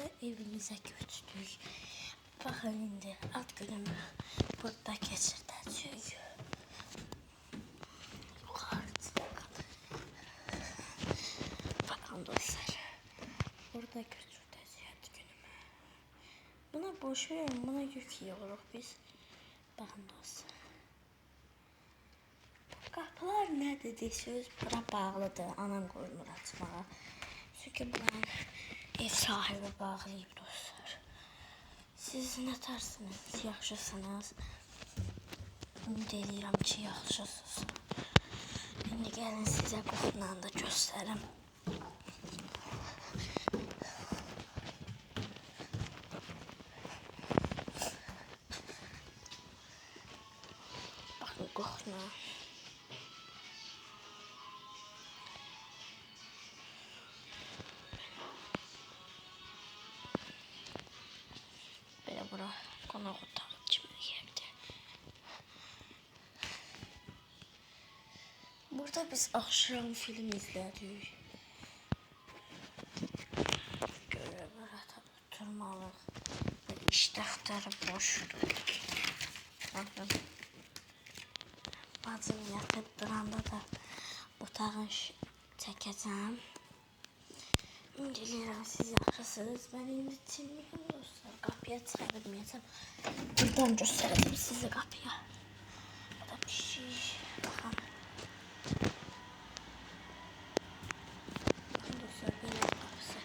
size evinize götürdük. Bakın indi alt günümü burada geçirtəcəyik. Bakın dostlar. Burada götürdəcəyik alt günümü. Buna boş verin, buna yük yiyoruz biz. Bakın dostlar. Qapılar nə dediksiniz, bura bağlıdır. Anam qoymur açmağa. Çünki buranın ev sahibi bağlayıb dostlar. Siz nə tarsınız? Yaxşısınız? Ümid edirəm ki, yaxşısınız. İndi gəlin sizə qoxundan da göstərim. Baxın qoxuna. Belə bura qonaq otağı kimi yerdir. Burada biz axşam film izlədik. Görə burada oturmalıq. İş dəftəri boşdur. Baxın. Bacım yatıb duranda da otağın çəkəcəm. İndi deyirəm, siz yaxşısınız. Mən indi çimliyəm dostlar. Qapıya çıxa bilməyəcəm. Buradan göstərəcəm sizi qapıya. Bu da pişik. Baxın. Baxın dostlar, belə qapısı.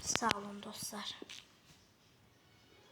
Sağ olun dostlar.